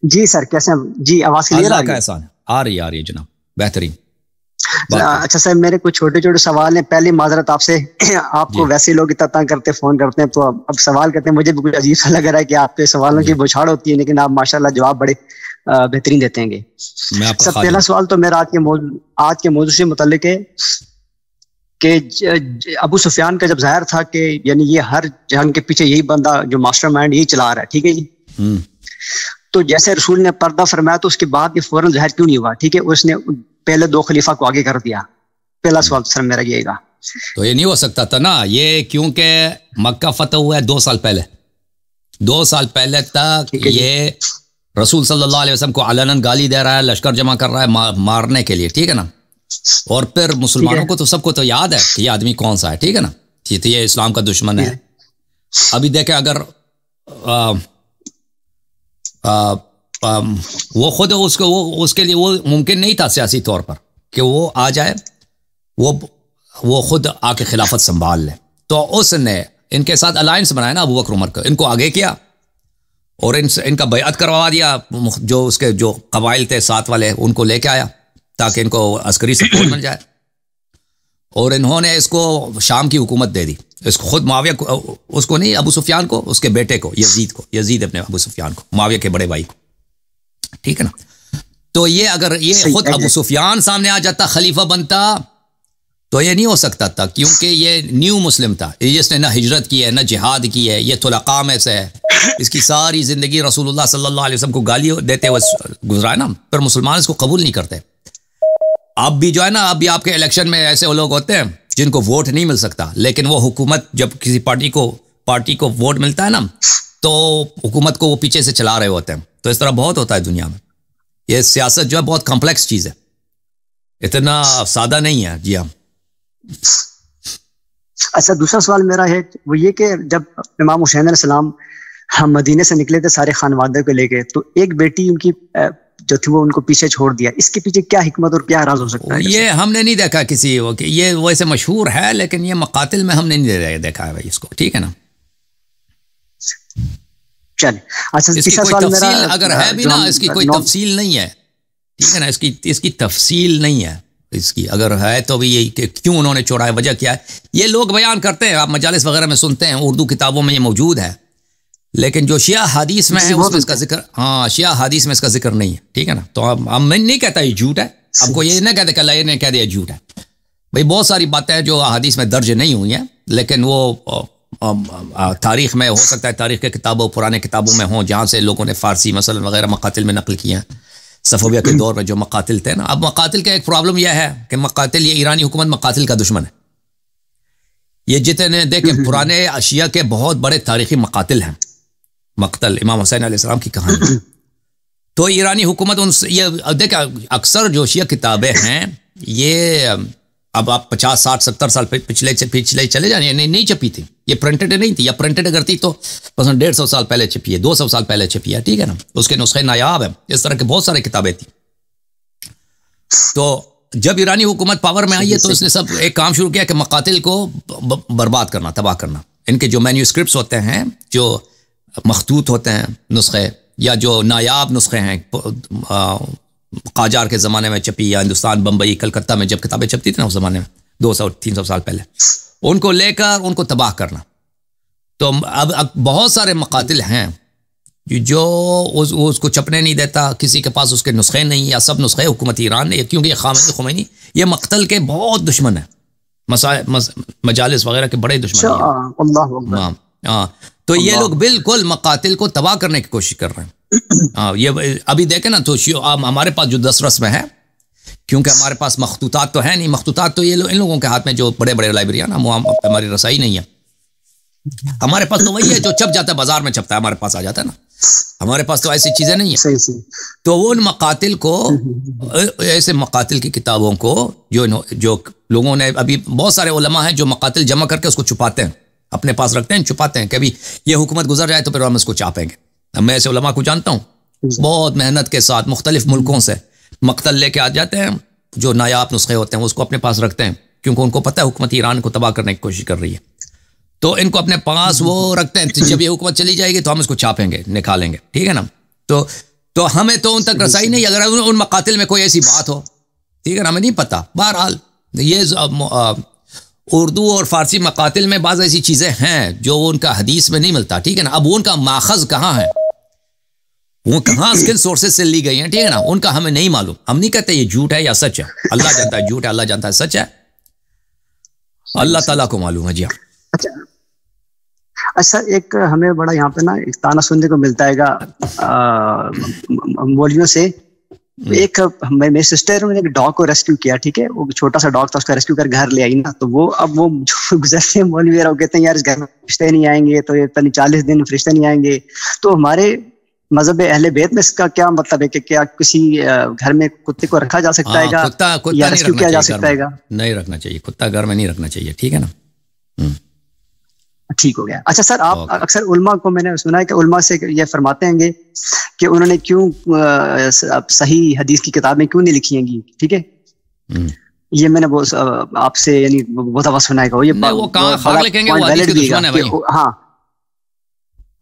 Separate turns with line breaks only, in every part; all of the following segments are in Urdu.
جی سر کیسے ہیں؟ جی آواز کلیئر
اللہ کا احسان ہے، آ رہی ہے جناب، بہترین۔
اچھا سر میرے کچھ چھوٹے چھوٹے سوال ہیں، پہلی معذرت آپ سے، آپ کو ویسے لوگ اتنا تنگ کرتے فون کرتے ہیں، تو اب سوال کرتے ہیں، مجھے بھی کچھ عجیب سا لگ رہا ہے کہ آپ کے سوالوں کی بچھاڑ ہوتی ہے، لیکن آپ ماشاءاللہ جواب بڑے بہترین دیتے ہیں گے۔ سر پہلا سوال تو میرا آج کے موضوع سے متعلق ہے کہ ابو سفیان کا جب ظاہر تھا کہ یعنی یہ ہر جنگ کے پیچھے یہی بندہ جو ماسٹر مائنڈ یہی چلا رہا ہے، ٹھیک ہے جی، تو جیسے رسول نے پردہ فرمایا تو اس کے بعد یہ فوراً ظاہر کیوں نہیں ہوا؟ ٹھیک ہے، اس نے پہلے 2 خلیفہ کو آگے کر دیا۔ پہلا سوال سر میرا یہ گا،
تو یہ نہیں ہو سکتا تھا نا، یہ کیونکہ مکہ فتح ہوا ہے 2 سال پہلے، 2 سال پہلے تک یہ رسول صلی اللہ علیہ وسلم کو علناً گالی دے رہا ہے، لشکر جمع کر رہا ہے مارنے کے لیے، ٹھیک ہے نا، اور پھر مسلمانوں کو تو سب کو تو یاد ہے کہ یہ آدمی کون سا ہے، ٹھیک ہے نا، یہ اسلام کا دشمن ہے۔ ابھی دیکھیں اگر وہ خود اس کے لیے وہ ممکن نہیں تھا سیاسی طور پر کہ وہ آ جائے، وہ خود آ کے خلافت سنبھال لے، تو اس نے ان کے ساتھ الائنس بنایا نا ابو بکر عمر کا، ان کو آگے کیا اور ان کا بیعت کروا دیا، جو اس کے جو قبائل تھے ساتھ والے ان کو لے کے آیا تاکہ ان کو عسکری سپورٹ مل جائے، اور انہوں نے اس کو شام کی حکومت دے دی، اس کو خود معاویہ کو، اس کو نہیں ابو سفیان کو، اس کے بیٹے کو یزید اپنے ابو سفیان کو، معاویہ کے بڑے بھائی کو، ٹھیک ہے نا۔ تو یہ اگر یہ خود ابو سفیان سامنے آ جاتا خلیفہ بنتا تو یہ نہیں ہو سکتا تھا، کیونکہ یہ نیو مسلم تھا، جس نے نہ ہجرت کی ہے نہ جہاد کی ہے، یہ طلقاء میں سے ہے، اس کی ساری زندگی رسول اللہ صلی اللہ علیہ وسلم کو گالی دیتے ہوئے گزرا ہے نا، پھر مسلمان اس کو قبول نہیں کرتے۔ اب بھی جو ہے نا، اب بھی آپ کے الیکشن میں ایسے لوگ ہوتے ہیں جن کو ووٹ نہیں مل سکتا، لیکن وہ حکومت جب کسی پارٹی کو ووٹ ملتا ہے نا تو حکومت کو وہ پیچھے سے چلا رہے ہوتے ہیں، تو اس طرح بہت ہوتا ہے دنیا میں۔ یہ سیاست جو ہے بہت کمپلیکس چیز ہے، اتنا سادہ نہیں ہے۔ جی ہاں۔
اچھا دوسرا سوال میرا ہے وہ یہ کہ جب امام حسین علیہ السلام ہم مدینے سے نکلے تھے سارے خانوادے کو لے کے، تو ایک بیٹی ان کی جو تھی وہ ان کو پیچھے چھوڑ دیا، اس کے پیچھے کیا حکمت اور کیا راز ہو سکتا ہے؟
یہ ہم نے نہیں دیکھا کسی، یہ ویسے مشہور ہے لیکن یہ مقاتل میں ہم نے نہیں دیکھا ہے بھائی اس کو، ٹھیک ہے نا۔
چلے اچھا
اس کی کوئی تفصیل اگر ہے بھی نا، اس کی کوئی تفصیل نہیں ہے، ٹھیک ہے نا، اس کی تفصیل نہیں ہے، اس کی اگر ہے تو بھی یہ کہ کیوں انہوں نے چھوڑا ہے، وجہ کیا ہے، یہ لوگ بیان کرتے ہیں، آپ مجالس وغیرہ میں سنتے ہیں، اردو کتابوں میں یہ موجود ہے، لیکن جو شیعہ حدیث میں ہے اس میں اس کا ذکر، ہاں شیعہ حدیث میں اس کا ذکر نہیں ہے، ٹھیک ہے نا۔ تو میں نہیں کہتا یہ جھوٹ ہے، آپ کو یہ نہ کہتے کہ اللہ نے کہہ دیا جھوٹ ہے، بھئی بہت ساری باتیں ہیں جو حدیث میں درج نہیں ہوئی ہیں، لیکن وہ تاریخ میں ہو سکتا ہے، تاریخ کے کتابوں پرانے کتابوں میں ہوں جہاں سے لوگوں نے فارسی مثلا وغیرہ مقاتل میں نقل کیے ہیں، صفویہ کے دور میں جو مقاتل تھے نا۔ اب مقاتل کا ایک پرابلم یہ ہے کہ مقاتل، یہ ایرانی حکومت مقاتل کا دشمن ہے، یہ جتنے دیکھیں پرانے شیعہ کے بہت بڑے تاریخی مقاتل ہیں، مقتل امام حسین علیہ السلام کی کہانی، تو ایرانی حکومت یہ دیکھیں اکثر جو شیعہ کتابیں ہیں یہ اب آپ 50 60 70 سال پچھلے چلے جائیں، نہیں چھپی تھی، یہ پرنٹڈ نہیں تھی، یا پرنٹڈ اگر تھی تو 150 سال پہلے چھپی ہے، 200 سال پہلے چھپی ہے، ٹھیک ہے نا، اس کے نسخے نایاب ہیں، اس طرح کے بہت سارے کتابیں تھیں۔ تو جب ایرانی حکومت پاور میں آئی ہے تو اس نے سب ایک کام شروع کیا کہ مقاتل کو برباد کرنا، تباہ کرنا، ان کے جو مینیوسکرپٹس ہوتے ہیں، جو مخطوط ہوتے ہیں نسخے، یا جو نایاب نسخے ہیں قاجار کے زمانے میں چھپی، یا ہندوستان بمبئی کلکتہ میں جب کتابیں چھپتی تھیں نا اس زمانے میں 200 300 سال پہلے، ان کو لے کر ان کو تباہ کرنا۔ تو اب بہت سارے مقاتل ہیں جو اس کو چھپنے نہیں دیتا، کسی کے پاس اس کے نسخے نہیں، یا سب نسخے حکومت ایران نے، کیونکہ یہ خمینی یہ مقتل کے بہت دشمن ہیں، مجالس وغیرہ کے بڑے دشمن ہیں۔ ہاں تو یہ لوگ بالکل مقاتل کو تباہ کرنے کی کوشش کر رہے ہیں۔ ہاں یہ ابھی دیکھیں نا، تو ہمارے پاس جو دسترس میں ہے، کیونکہ ہمارے پاس مخطوطات تو ہے نہیں، مخطوطات تو یہ ان لوگوں کے ہاتھ میں جو بڑے بڑے لائبریریاں نا، ہماری رسائی نہیں ہے، ہمارے پاس تو وہی ہے جو چھپ جاتا ہے، بازار میں چھپتا ہے، ہمارے پاس آ جاتا ہے نا، ہمارے پاس تو ایسی چیزیں نہیں ہیں۔ تو وہ ان مقاتل کو، ایسے مقاتل کی کتابوں کو جو لوگوں نے، ابھی بہت سارے علماء ہیں جو مقاتل جمع کر کے اس کو چھپاتے ہیں، اپنے پاس رکھتے ہیں، چھپاتے ہیں کہ ابھی یہ حکومت گزر جائے تو پھر ہم اس کو چھاپیں گے۔ میں ایسے علماء کو جانتا ہوں، بہت محنت کے ساتھ مختلف ملکوں سے مقتل لے کے آ جاتے ہیں، جو نایاب نسخے ہوتے ہیں اس کو اپنے پاس رکھتے ہیں، کیونکہ ان کو پتہ ہے حکومت ایران کو تباہ کرنے کی کوشش کر رہی ہے، تو ان کو اپنے پاس وہ رکھتے ہیں، جب یہ حکومت چلی جائے گی تو ہم اس کو چھاپیں گے، نکالیں گے، ٹھیک ہے نا۔ تو تو ہمیں تو ان تک رسائی نہیں اگر ان مقاتل میں کوئی ایسی بات ہو، ٹھیک ہے نا، ہمیں نہیں پتا. بہرحال یہ اردو اور فارسی مقاتل میں بعض ایسی چیزیں ہیں جو ان کا حدیث میں نہیں ملتا، ٹھیک ہے نا. اب ان کا ماخذ کہاں ہے، وہ کہاں کن سورسز سے لی گئی ہیں، ٹھیک ہے نا، ان کا ہمیں نہیں معلوم. ہم نہیں کہتے یہ جھوٹ ہے یا سچ ہے، اللہ جانتا ہے جھوٹ ہے، اللہ جانتا ہے سچ ہے، اللہ تعالیٰ کو معلوم ہے. جی ہاں.
اچھا ایک ہمیں بڑا یہاں پہ نا ایک تانا سننے کو ملتا ہے گا مولویوں سے. ایک میری سسٹر نے ایک ڈاگ کو ریسکیو کیا، ٹھیک ہے، وہ چھوٹا سا ڈاگ تھا، اس کا ریسکیو کر گھر لے آئی نا. تو وہ اب وہ گزرتے ہیں مولوی وہ کہتے ہیں یار اس گھر میں فرشتے نہیں آئیں گے، تو یہ 40 دن فرشتے نہیں آئیں گے. تو ہمارے مذہب اہل بیت میں اس کا کیا مطلب ہے کہ کیا کسی گھر میں کتے کو رکھا جا سکتا ہے گا یا ریسکیو کیا جا سکتا ہے گا؟
نہیں رکھنا چاہیے، کتا گھر میں نہیں رکھنا چاہیے، ٹھیک ہے نا.
ٹھیک ہو گیا. اچھا سر، آپ اکثر علماء کو میں نے سنا ہے کہ علماء سے یہ فرماتے ہیں گے کہ انہوں نے کیوں صحیح حدیث کی کتابیں کیوں نہیں لکھی ہیں گی، ٹھیک ہے. یہ میں نے آپ سے یعنی بہت دفعہ سنا ہے.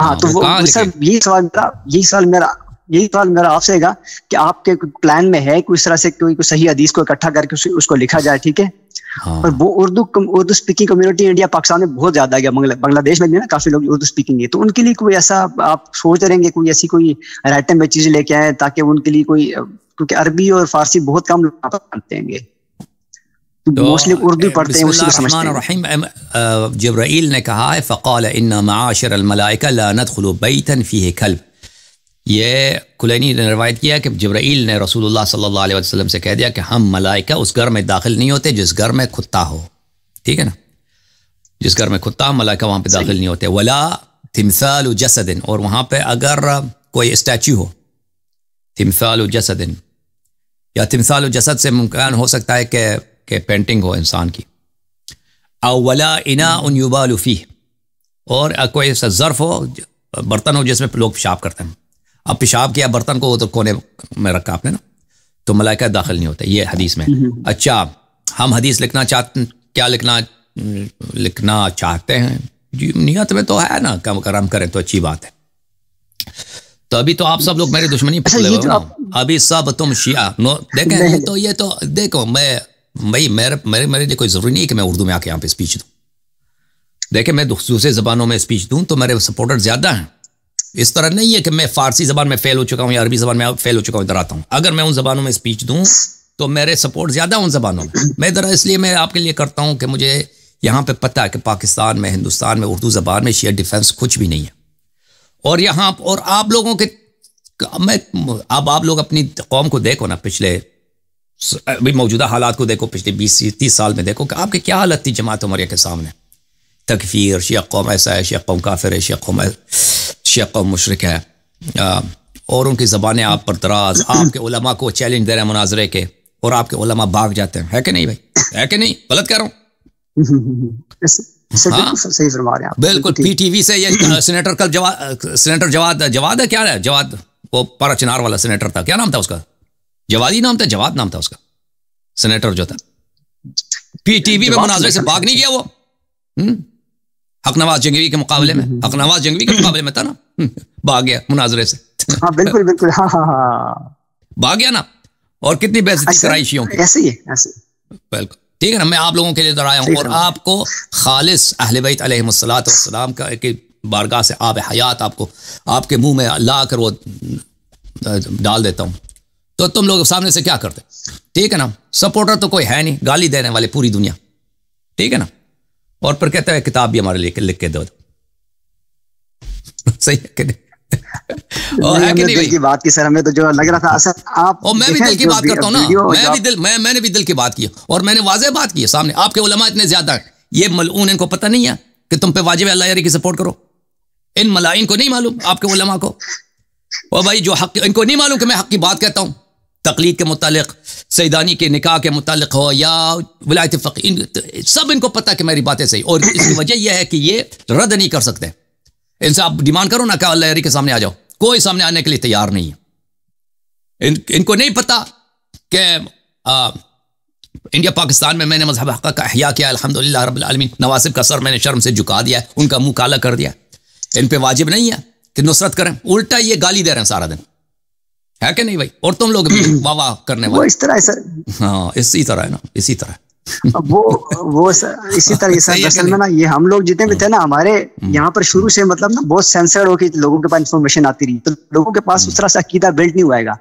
ہاں تو وہ سر یہی سوال میرا آپ سے گا کہ آپ کے پلان میں ہے کوئی اس طرح سے کوئی صحیح حدیث کو اکٹھا کر کے اس کو لکھا جائے، ٹھیک ہے. اور وہ Urdu speaking community India Pakistan میں بہت زیادہ ہے، بنگلہ دیش میں بھی نا کافی لوگ اردو اسپیکنگ ہے. تو ان کے لیے کوئی ایسا آپ سوچ رہیں گے کوئی ایسی کوئی رائٹن میں چیزیں لے کے آئیں تاکہ ان کے لیے کوئی، کیونکہ عربی اور فارسی بہت کم لوگ پڑھتے ہیں گے، موسٹلی اردو پڑھتے ہیں، اسی کو سمجھتے ہیں.
جبرائیل نے کہا ہے فقال ان معاشر الملائکہ لا ندخل بیتا فیہ کلب. یہ کلینی نے روایت کیا کہ جبرائیل نے رسول اللہ صلی اللہ علیہ وسلم سے کہہ دیا کہ ہم ملائکہ اس گھر میں داخل نہیں ہوتے جس گھر میں کتا ہو، ٹھیک ہے نا. جس گھر میں کتا، ملائکہ وہاں پہ داخل نہیں ہوتے. ولا تمثال جسد، اور وہاں پہ اگر کوئی اسٹیچو ہو، تمثال جسد یا تمثال جسد سے ممکن ہو سکتا ہے کہ پینٹنگ ہو انسان کی. او ولا اناء یبال فیہ، اور کوئی ایسا ظرف ہو، برتن ہو جس میں لوگ پیشاب کرتے ہیں. اب پیشاب کیا برتن کو تو کونے میں رکھا آپ نے نا، تو ملائکہ داخل نہیں ہوتے، یہ حدیث میں. اچھا ہم حدیث لکھنا چاہتے ہیں، کیا لکھنا چاہتے ہیں جی، نیت میں تو ہے نا، کم کرم کریں تو اچھی بات ہے. تو ابھی تو آپ سب لوگ میری دشمنی پکڑے ہوئے نا، ابھی سب تم شیعہ دیکھیں. تو یہ تو دیکھو بھائی میرے لیے کوئی ضروری نہیں ہے کہ میں اردو میں آ کے یہاں پہ اسپیچ دوں. دیکھیں میں دوسرے زبانوں میں اسپیچ دوں تو میرے سپورٹر زیادہ ہیں. اس طرح نہیں ہے کہ میں فارسی زبان میں فیل ہو چکا ہوں یا عربی زبان میں فیل ہو چکا ہوں ادھر آتا ہوں. اگر میں ان زبانوں میں اسپیچ دوں تو میرے سپورٹ زیادہ ان زبانوں میں ادھر، اس لیے میں آپ کے لیے کرتا ہوں کہ مجھے یہاں پہ پتہ ہے کہ پاکستان میں، ہندوستان میں اردو زبان میں شیعہ ڈیفنس کچھ بھی نہیں ہے. اور یہاں اور آپ لوگوں کے اب آپ لوگ اپنی قوم کو دیکھو نا، پچھلے موجودہ حالات کو دیکھو، پچھلے 20-30 سال میں دیکھو کہ آپ کی کیا حالت تھی جماعت عمریہ کے سامنے. تکفیر، شیعہ قوم ایسا ہے، شیعہ قوم کافر ہے، شیعہ قوم مشرک ہے، اور ان کی زبانیں آپ پر دراز. آپ کے علماء کو چیلنج دے رہے ہیں مناظرے کے، اور آپ کے علماء بھاگ جاتے ہیں. ہے کہ نہیں بھائی، ہے کہ نہیں؟ غلط کہہ رہا ہوں؟
صحیح فرما رہے ہیں آپ.
بالکل. پی ٹی وی سے یہ سینیٹر کل سینیٹر جواد ہے، کیا ہے جواد، وہ پارا چنار والا سینیٹر تھا، کیا نام تھا اس کا؟ جوادی نام تھا، جواد نام تھا اس کا، سینیٹر جو تھا. پی ٹی وی میں مناظرے سے بھاگ نہیں گیا وہ، حق نواز جنگوی کے مقابلے میں، حق نواز جنگوی کے مقابلے میں تھا نا، بھاگ گیا مناظرے سے.
ہاں بالکل بالکل، ہاں ہاں ہاں
بھاگ گیا نا. اور کتنی بے عزتی کرائی شیعوں کی.
ایسے ہی ہے، ایسے
بالکل ٹھیک ہے نا. میں آپ لوگوں کے لیے ادھر آیا ہوں اور آپ کو خالص اہل بیت علیہم الصلوۃ والسلام کا ایک بارگاہ سے آب حیات آپ کو آپ کے منہ میں لا کر وہ ڈال دیتا ہوں. تو تم لوگ سامنے سے کیا کرتے؟ ٹھیک ہے نا. سپورٹر تو کوئی ہے نہیں، گالی دینے والے پوری دنیا، ٹھیک ہے نا. اور پھر کہتے ہیں کتاب بھی ہمارے لیے لکھ کے دو. صحیح ہے کہ نہیں؟
دل کی بات کی سر، ہمیں تو جو لگ رہا تھا اصل آپ،
اور میں بھی دل کی بات کرتا ہوں نا، میں نے بھی دل کی بات کی، اور میں نے واضح بات کی ہے سامنے. آپ کے علماء اتنے زیادہ ہیں، یہ ملعون ان کو پتہ نہیں ہے کہ تم پہ واجب ہے اللہ یاری کی سپورٹ کرو. ان ملائن کو نہیں معلوم، آپ کے علماء کو. اور بھائی جو حق، ان کو نہیں معلوم کہ میں حق کی بات کہتا ہوں، تقلید کے متعلق، سیدانی کے نکاح کے متعلق ہو یا ولایت فقیہ، سب ان کو پتہ کہ میری باتیں صحیح. اور اس کی وجہ یہ ہے کہ یہ رد نہیں کر سکتے. ان سے آپ ڈیمانڈ کرو نا کہ اللہ یاری کے سامنے آ جاؤ، کوئی سامنے آنے کے لیے تیار نہیں ہے. ان کو نہیں پتا کہ انڈیا پاکستان میں نے مذہب حق کا احیاء کیا، الحمدللہ رب العالمین. نواسب کا سر میں نے شرم سے جھکا دیا ہے، ان کا منہ کالا کر دیا. ان پہ واجب نہیں ہے کہ نصرت کریں، الٹا یہ گالی دے رہے ہیں سارا دن. ہے کہ نہیں بھائی؟ اور تم لوگ بھی واہ واہ کرنے والے
اس طرح سر.
ہاں اسی طرح ہے نا، اسی طرح
وہ اسی طرح اصل میں نا یہ ہم لوگ جتنے بھی تھے نا ہمارے یہاں پر شروع سے مطلب نا بہت سینسرڈ ہو کے لوگوں کے پاس انفارمیشن آتی رہی، تو لوگوں کے پاس اس طرح سے عقیدہ بلڈ نہیں ہوا گا.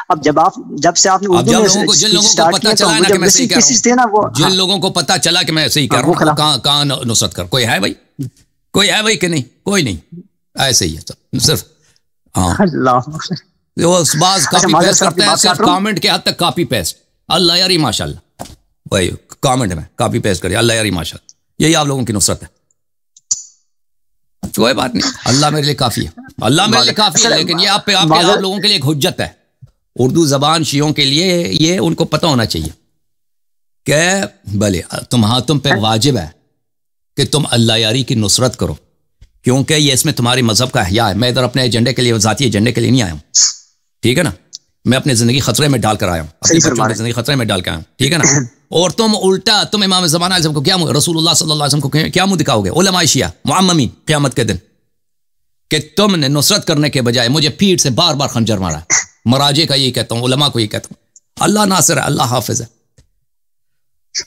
اب جب سے آپ نے اردو میں اسٹارٹ کیا تو مجھے بیسک چیز تھے نا وہ،
جن لوگوں کو پتہ چلا کہ میں صحیح کر رہا ہوں، کہاں نصرت کر کوئی ہے بھائی؟ کوئی ہے بھائی کہ نہیں؟ کوئی نہیں، ایسے ہی ہے صرف. ہاں بعض کاپی پیسٹ کرتے ہیں، صرف کامنٹ کے حد تک کاپی پیسٹ. اللہ یاری ماشاء اللہ بھائی کامنٹ میں کاپی پیسٹ کریے، اللہ یاری ماشاء اللہ، یہی آپ لوگوں کی نصرت ہے. کوئی بات نہیں، اللہ میرے لیے کافی ہے، اللہ میرے لیے کافی ہے. لیکن یہ آپ لوگوں کے لیے ایک حجت ہے. اردو زبان شیعوں کے لیے یہ ان کو پتہ ہونا چاہیے کہ بھلے تم پہ واجب ہے کہ تم اللہ یاری کی نصرت کرو، کیونکہ یہ اس میں تمہاری مذہب کا احیاء ہے. میں ادھر اپنے ایجنڈے کے لیے، ذاتی ایجنڈے کے لیے نہیں آیا ہوں، ٹھیک ہے نا؟ میں اپنی زندگی خطرے میں ڈال کر آیا ہوں، اپنی بچوں کی زندگی خطرے میں ڈال کے آیا ہوں، ٹھیک ہے نا؟ اور تم الٹا، تم امام زمانہ علیہ السلام کو کیا، رسول اللہ صلی اللہ علیہ وسلم کو کیا منہ دکھاؤ گے؟ علماء شیعہ معممین قیامت کے دن کہ تم نے نصرت کرنے کے بجائے مجھے پیٹھ سے بار بار خنجر مارا. مراجع کا یہی کہتا ہوں، علماء کو یہ کہتا ہوں. اللہ ناصر ہے، اللہ حافظ ہے،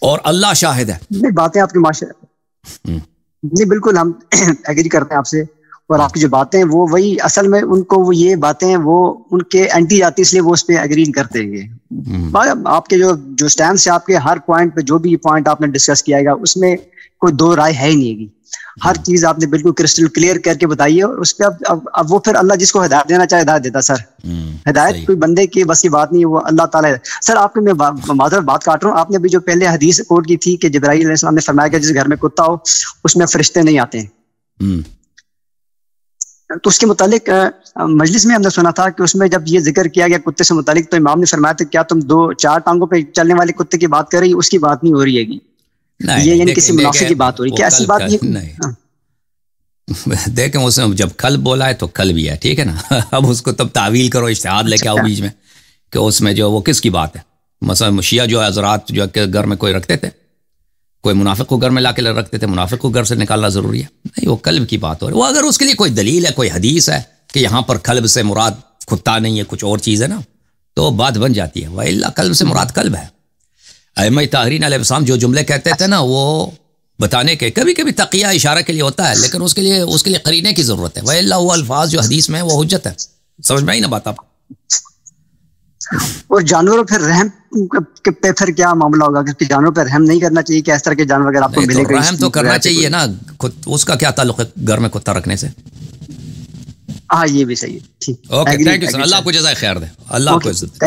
اور اللہ شاہد ہے.
باتیں آپ کی ماشاءاللہ نہیں بالکل ہم ایگری کرتے ہیں آپ سے، اور آپ کی جو باتیں وہ وہی اصل میں ان کو وہ یہ باتیں وہ ان کے اینٹی آتی، اس لیے وہ اس پہ ایگری کرتے ہیں. آپ کے جو سٹینڈ سے آپ کے ہر پوائنٹ پہ جو بھی پوائنٹ آپ نے ڈسکس کیا گا اس میں کوئی دو رائے ہے ہی نہیں گی. ہر چیز آپ نے بالکل کرسٹل کلیئر کر کے بتائی ہے، اور اس پہ اب وہ پھر اللہ جس کو ہدایت دینا چاہے ہدایت دیتا. سر ہدایت کوئی بندے کی بس کی بات نہیں ہے، وہ اللہ تعالیٰ ہے. سر آپ کو میں معذرت بات کاٹ رہا ہوں، آپ نے ابھی جو پہلے حدیث کوٹ کی تھی کہ جبرائیل علیہ السلام نے فرمایا کہ جس گھر میں کتا ہو اس میں فرشتے نہیں آتے ہیں، تو اس کے متعلق مجلس میں ہم نے سنا تھا کہ اس میں جب یہ ذکر کیا گیا کتے سے متعلق تو امام نے فرمایا تھا کیا تم 2-4 ٹانگوں پہ چلنے والے کتے کی بات کر رہی، اس کی بات نہیں ہو رہی ہے گی، یہ یعنی کسی منافق کی بات ہو رہی. کیا ایسی بات نہیں؟
دیکھیں اس نے جب کل بولا ہے تو کل بھی ہے، ٹھیک ہے نا؟ اب اس کو تب تعویل کرو، اجتہاد لے کے آؤ بیچ میں کہ اس میں جو وہ کس کی بات ہے. مثلا شیعہ جو حضرات جو کہ گھر میں کوئی رکھتے تھے، کوئی منافق کو گھر میں لا کے رکھتے تھے، منافق کو گھر سے نکالنا ضروری ہے؟ نہیں، وہ قلب کی بات ہو رہی ہے. وہ اگر اس کے لیے کوئی دلیل ہے، کوئی حدیث ہے کہ یہاں پر قلب سے مراد کتا نہیں ہے، کچھ اور چیز ہے نا، تو بات بن جاتی ہے. وَإِلَّا قلب سے مراد قلب ہے. ائمہ طاہرین علیہ السلام جو جملے کہتے تھے نا، وہ بتانے کے کبھی کبھی تقیہ اشارہ کے لیے ہوتا ہے، لیکن اس کے لیے قرینے کی ضرورت ہے. وَإِلَّا وہ الفاظ جو حدیث میں وہ حجت ہے. سمجھ میں آئی نا بات آپ؟
اور جانوروں پہ رحم پہ پھر کیا معاملہ ہوگا؟ کیونکہ جانوروں پہ رحم نہیں کرنا چاہیے کہ اس طرح کے جانور اگر آپ کو ملے گا.
رحم تو کرنا چاہیے نا، اس کا کیا تعلق ہے گھر میں کتا رکھنے سے؟
ہاں یہ بھی صحیح ہے. ٹھیک،
اوکے، تھینک یو سر، اللہ کو جزائے خیر دے، اللہ کو عزت.